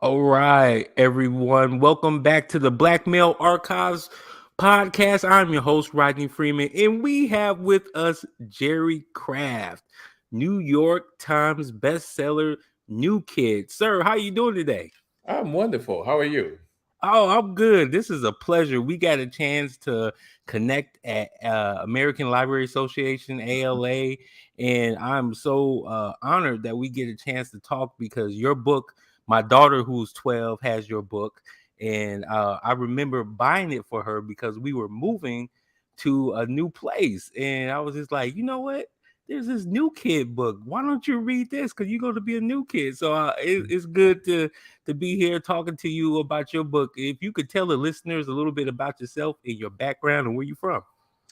All right, everyone. Welcome back to the Black Male Archives podcast. I'm your host, Rodney Freeman, and we have with us Jerry Craft, New York Times bestseller, New Kid. Sir, how you doing today? I'm wonderful. How are you? Oh, I'm good. This is a pleasure. We got a chance to connect at American Library Association, ALA, and I'm so honored that we get a chance to talk because your book, my daughter who's 12 has your book, and I remember buying it for her because we were moving to a new place, and I was just like, you know what? There's this new kid book. Why don't you read this? Because you're going to be a new kid. So it's good to be here talking to you about your book. If you could tell the listeners a little bit about yourself and your background and where you're from.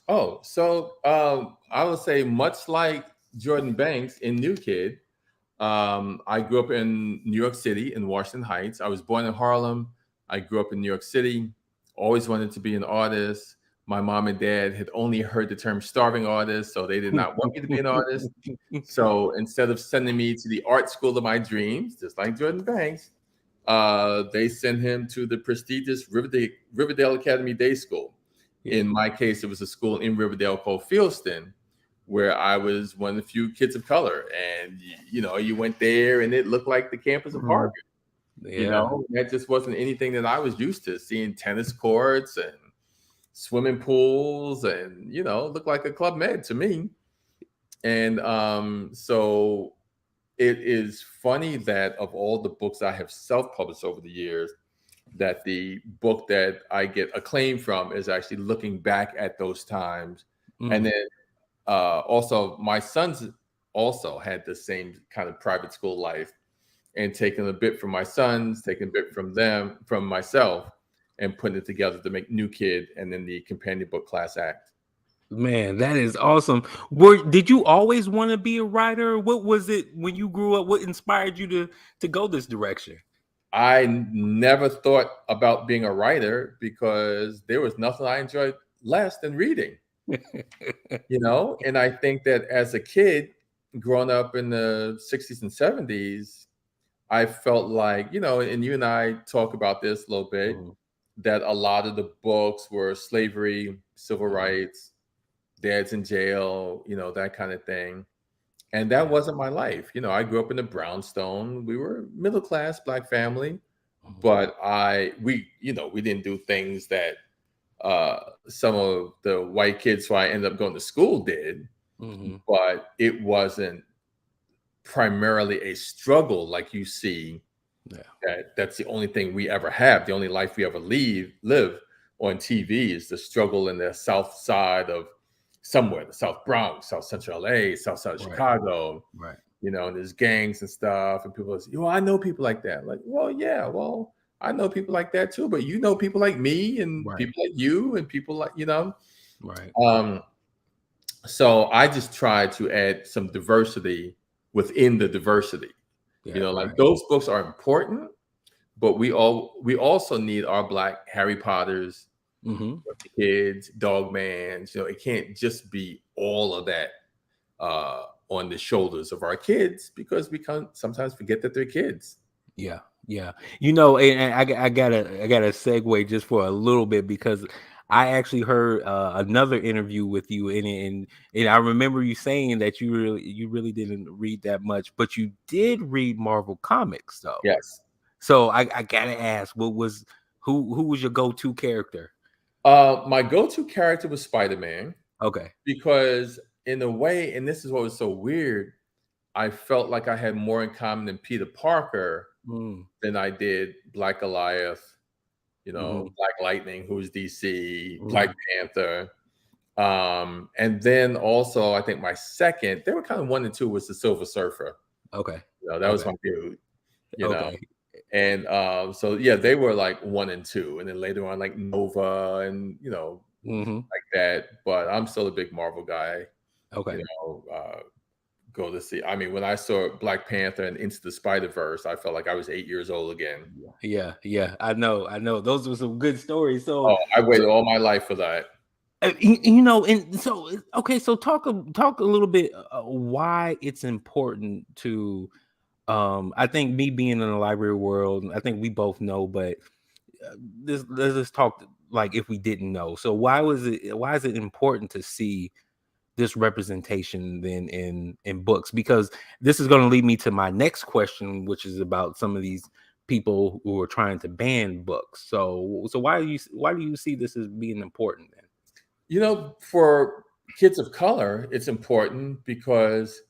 I would say much like Jordan Banks in New Kid, I grew up in New York City in Washington Heights. I was born in Harlem. I grew up in New York City. Always wanted to be an artist. My mom and dad had only heard the term starving artist, so they did not want me to be an artist. So instead of sending me to the art school of my dreams, just like Jordan Banks, they sent him to the prestigious Riverdale Academy Day School. In my case, it was a school in Riverdale called Fieldston, where I was one of the few kids of color. And, you went there and it looked like the campus of Harvard. Yeah. That just wasn't anything that I was used to seeing. Tennis courts and swimming pools and, looked like a Club Med to me. And so it is funny that of all the books I have self-published over the years, that the book that I get acclaim from is actually looking back at those times. And then also my sons also had the same kind of private school life, and taking a bit from my sons, taking a bit from them, from myself, and putting it together to make New Kid and then the companion book Class Act. Man, that is awesome. Did you always want to be a writer? What was it when you grew up? What inspired you to go this direction? I never thought about being a writer because there was nothing I enjoyed less than reading. And I think that as a kid growing up in the 60s and 70s, I felt like, and you and I talk about this a little bit, that a lot of the books were slavery, civil rights, dads in jail, that kind of thing. And that wasn't my life. I grew up in a brownstone. We were a middle-class Black family, but we didn't do things that some of the white kids who I ended up going to school did, but it wasn't primarily a struggle like you see. That's the only thing we ever have. The only life we ever live on TV is the struggle in the South Side of somewhere, the South Bronx, South Central LA, South Side of Chicago. Right. And there's gangs and stuff, and people say, I know people like that. Like, well, yeah, well, I know people like that too, but you know people like me and people like you and people like, Right. So I just try to add some diversity within the diversity. Like those books are important, but we also need our Black Harry Potters, the kids, Dogmans. It can't just be all of that on the shoulders of our kids, because we can sometimes forget that they're kids. Yeah. And I gotta segue just for a little bit, because I actually heard another interview with you, and I remember you saying that you really didn't read that much, but you did read Marvel comics, though. Yes. So I gotta ask, who was your go-to character? My go-to character was Spider-Man. Okay. Because in a way, and this is what was so weird, I felt like I had more in common than Peter Parker than I did Black Goliath, Black Lightning, who's DC, Black Panther. And then also, I think my second, they were kind of 1 and 2, was the Silver Surfer. Okay. That was my dude, know. And so yeah, they were like 1 and 2, and then later on like Nova and like that. But I'm still a big Marvel guy. Okay. Go to see. I mean, when I saw Black Panther and Into the Spider-Verse, I felt like I was 8 years old again. Yeah. I know. Those were some good stories. So I waited all my life for that. And so okay. So talk a little bit why it's important to I think me being in the library world, I think we both know, but let's just talk like if we didn't know. So why is it important to see this representation then in books? Because this is going to lead me to my next question, which is about some of these people who are trying to ban books. So why do you see this as being important then? For kids of color, it's important because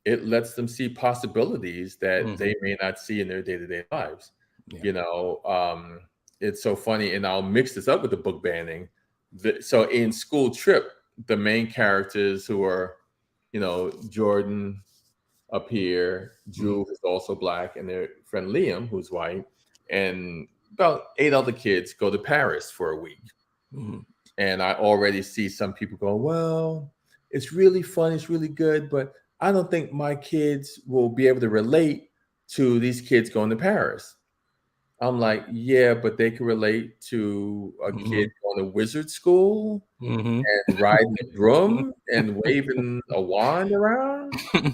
it lets them see possibilities that Hmm. they may not see in their day-to-day lives. Yeah. You know, it's so funny, and I'll mix this up with the book banning. So in School Trip, the main characters who are, Jordan up here, Mhm. Drew is also black, and their friend Liam, who's white, and about 8 other kids go to Paris for a week. Mhm. And I already see some people go, well, it's really fun, it's really good, but I don't think my kids will be able to relate to these kids going to Paris. I'm like, yeah, but they can relate to a kid Mhm. going to wizard school Mhm. and riding a broom and waving a wand around.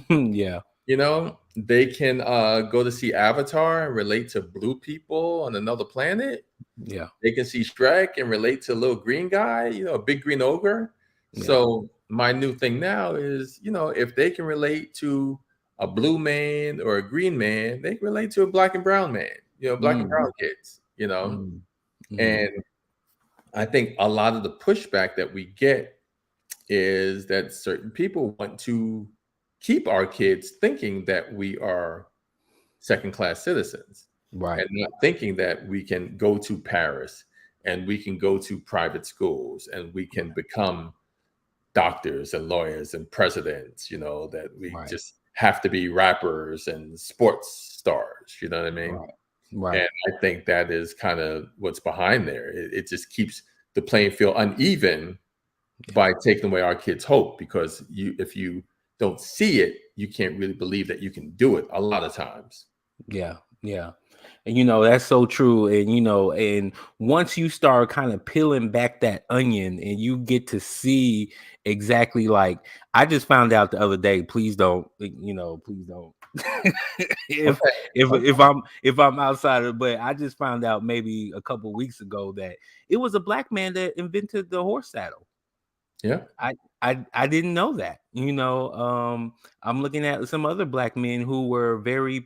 Yeah. They can go to see Avatar and relate to blue people on another planet. Yeah. They can see Shrek and relate to a little green guy, a big green ogre. Yeah. So my new thing now is, if they can relate to a blue man or a green man, they can relate to a black and brown man, black and Mm. brown kids. Mm. Mhm. And I think a lot of the pushback that we get is that certain people want to keep our kids thinking that we are second class citizens Right. and not thinking that we can go to Paris and we can go to private schools and we can become doctors and lawyers and presidents, that we Right. just have to be rappers and sports stars, you know what I mean? Right. Right. And I think that is kind of what's behind there. It just keeps the playing field uneven Yeah. by taking away our kids' hope because if you don't see it, you can't really believe that you can do it a lot of times. Yeah. Yeah. And that's so true. And and once you start kind of peeling back that onion and you get to see exactly, like, I just found out the other day, please don't, please don't. if Okay. if Okay. if I'm outside of, but I just found out maybe a couple weeks ago that it was a black man that invented the horse saddle. Yeah. I didn't know that. I'm looking at some other black men who were very,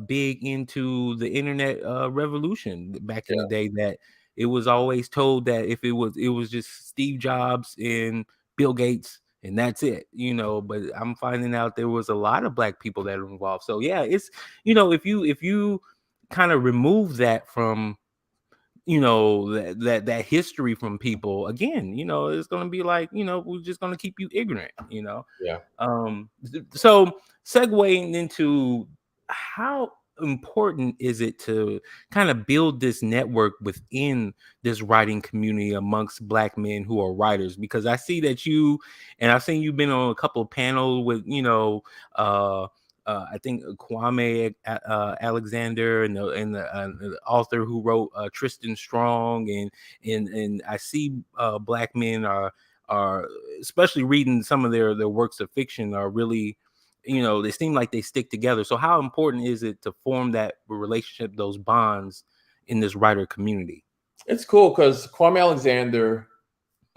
big into the internet revolution back in the Yeah. day. That it was always told that if it was just Steve Jobs and Bill Gates and that's it. But I'm finding out there was a lot of black people that are involved. So yeah, it's if you kind of remove that from that history from people, again, it's going to be like, we're just going to keep you ignorant. Yeah. So segueing into, how important is it to kind of build this network within this writing community amongst black men who are writers? Because I see that I've seen you've been on a couple of panels with uh I think Kwame Alexander and the author who wrote Tristan Strong, and I see black men are especially reading some of their works of fiction, are really, they seem like they stick together. So how important is it to form that relationship, those bonds in this writer community? It's cool because Kwame Alexander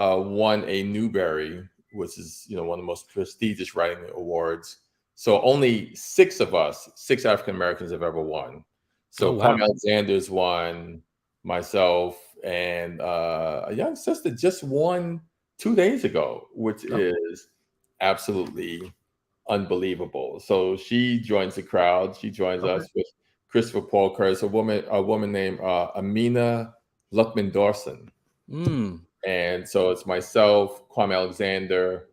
won a Newbery, which is one of the most prestigious writing awards. So only 6 of us, 6 African Americans, have ever won. Oh So Kwame wow. Alexander's won, myself, and a young sister just won 2 days ago, which Oh. is absolutely unbelievable. So she joins the crowd. She joins Okay. us with Christopher Paul Curtis, a woman named Amina Luckman Dawson. Mm. And so it's myself, Kwame Alexander,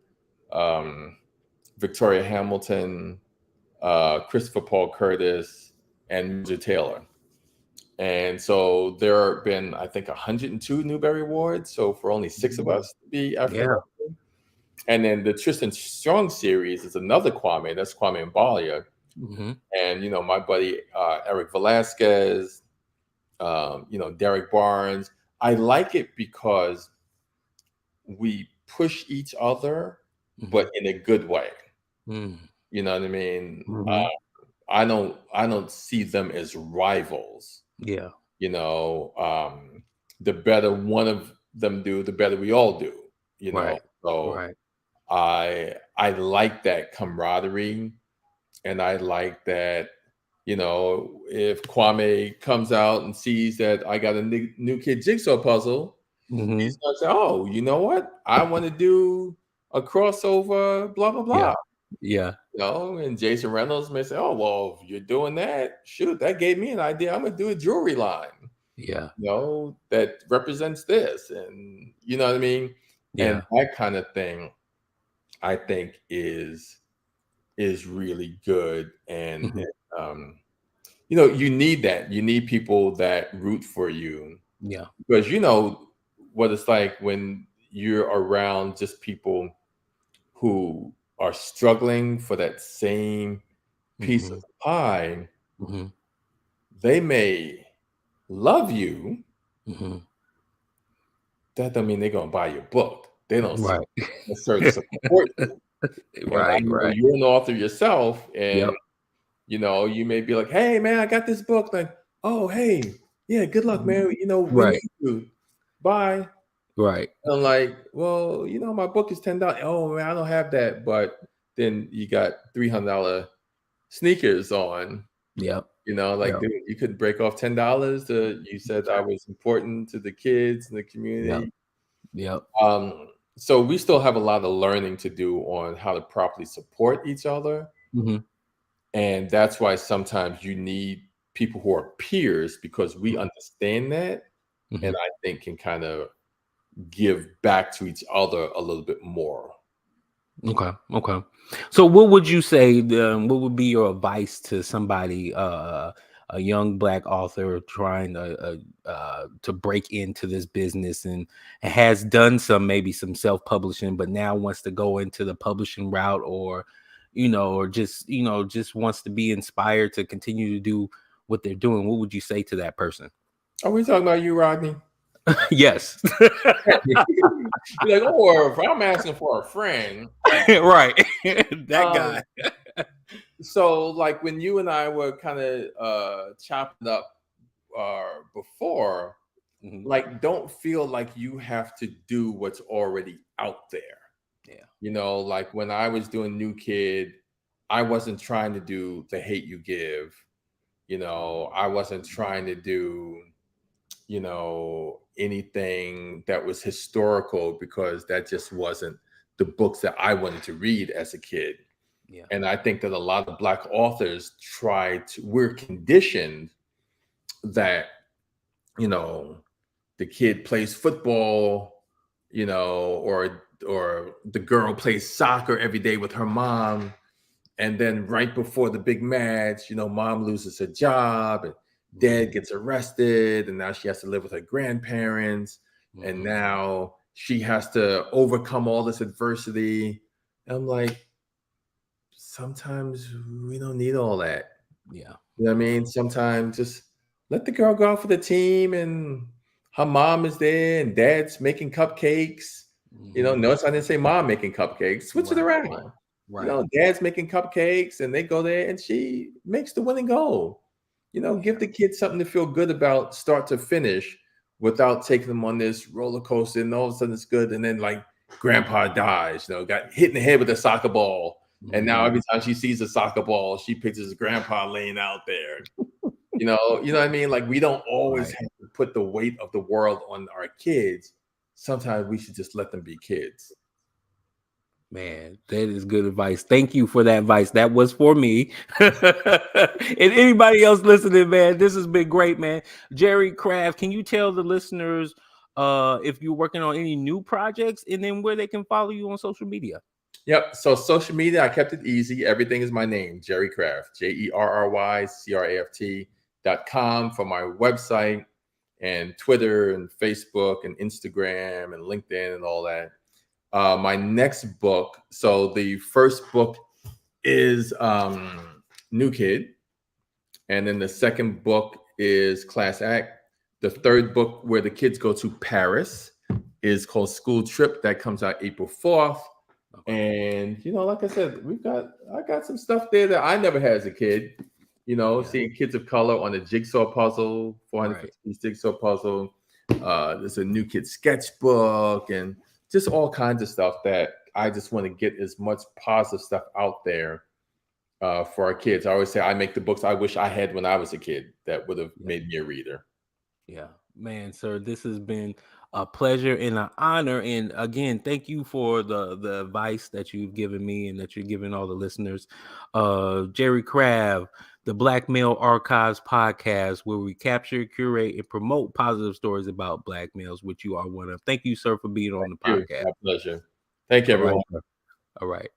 um, Victoria Hamilton, Christopher Paul Curtis, and Major Taylor. And so there have been, I think, 102 Newbery Awards. So for only 6 of us to be African Yeah. American. And then the Tristan Strong series is another Kwame. That's Kwame Mbalia. Hmm. And, my buddy Eric Velasquez, Derek Barnes. I like it because we push each other, Hmm. but in a good way. Mm. You know what I mean? Mm-hmm. I don't see them as rivals. Yeah. You know, the better one of them do, the better we all do. You know, Right. so Right. I like that camaraderie, and I like that. You know, if Kwame comes out and sees that I got a new kid jigsaw puzzle, Mm-hmm. he's gonna say, "Oh, you know what? I want to do a crossover, blah blah Yeah. blah." Yeah. You know, and Jason Reynolds may say, "Oh, well, if you're doing that, shoot, that gave me an idea. I'm gonna do a jewelry line, Yeah. you know, that represents this," and you know what I mean. And Yeah. that kind of thing, I think, is really good. And Mm-hmm. you know, you need that. You need people that root for you, Yeah. because you know what it's like when you're around just people who are struggling for that same piece of Mm-hmm. the pie. Mm-hmm. They may love you. Mm-hmm. That don't mean they're gonna buy your book. They don't Right. necessarily support you. And I Right. know Right. you're an author yourself, Yep. and you know, you may be like, "Hey, man, I got this book." Like, "Oh, hey, yeah, good luck, man. You know, we Right. need you. Bye." Right. And I'm like, "Well, you know, my book is $10. Oh man, I don't have that." But then you got $300 sneakers on. Yep. You know, like, Yep. dude, you could break off $10 to you said I Exactly. was important to the kids in the Yep. community. Yep. So we still have a lot of learning to do on how to properly support each other. Mm-hmm. And that's why sometimes you need people who are peers, because we understand that, Mm-hmm. and I think can kind of give back to each other a little bit more. Okay. Okay. So, what would you say? What would be your advice to somebody, a young Black author trying to break into this business and has done maybe some self publishing, but now wants to go into the publishing route, or or just wants to be inspired to continue to do what they're doing? What would you say to that person? Are we talking about you, Rodney? Yes. You're like, or if I'm asking for a friend. Right. That Um, guy. so like when you and I were kind of chopping up before, Mhm. like don't feel like you have to do what's already out there. Yeah. You know, like when I was doing New Kid, I wasn't trying to do The Hate You Give. You know, I wasn't trying to do, you know, anything that was historical, because that just wasn't the books that I wanted to read as a kid. Yeah. And I think that a lot of Black authors we're conditioned that, you know, the kid plays football, you know, or the girl plays soccer every day with her mom. And then right before the big match, you know, mom loses her job and dad gets arrested. And now she has to live with her grandparents. And Mhm. now she has to overcome all this adversity. And I'm like, sometimes we don't need all that. Yeah. You know what I Yeah. mean? Sometimes just let the girl go out for the team, and her mom is there and dad's making cupcakes. You know, Mhm. notice I didn't say mom making cupcakes. Switch it Right. around. Right. You Right. know, dad's making cupcakes and they go there and she makes the winning goal. You know, Yeah. give the kids something to feel good about start to finish, without taking them on this roller coaster and all of a sudden it's good. And then like grandpa dies, you know, got hit in the head with a soccer ball. And now Mhm. every time she sees a soccer ball, she pictures grandpa laying out there. You know what I mean? Like we don't always Right. have to put the weight of the world on our kids. Sometimes we should just let them be kids. Man, that is good advice. Thank you for that advice. That was for me. And anybody else listening, man, this has been great, man. Jerry Craft, can you tell the listeners if you're working on any new projects and then where they can follow you on social media? Yep. So social media, I kept it easy. Everything is my name, Jerry Craft, JerryCraft.com for my website, and Twitter and Facebook and Instagram and LinkedIn and all that. My next book. So the first book is New Kid. And then the second book is Class Act. The third book, where the kids go to Paris, is called School Trip. That comes out April 4th. And like I said, I got some stuff there that I never had as a kid. Seeing kids of color on a jigsaw puzzle, 450 jigsaw puzzle. There's a new kid sketchbook and just all kinds of stuff that I just want to get as much positive stuff out there for our kids. I always say I make the books I wish I had when I was a kid that would have made me a reader. Yeah, man, sir, this has been a pleasure and an honor. And again, thank you for the advice that you've given me and that you're giving all the listeners. Jerry Crabb, the Black Male Archives podcast, where we capture, curate, and promote positive stories about Black males, which you are one of. Thank you, sir, for being on the podcast. My pleasure. Thank you, everyone. All right.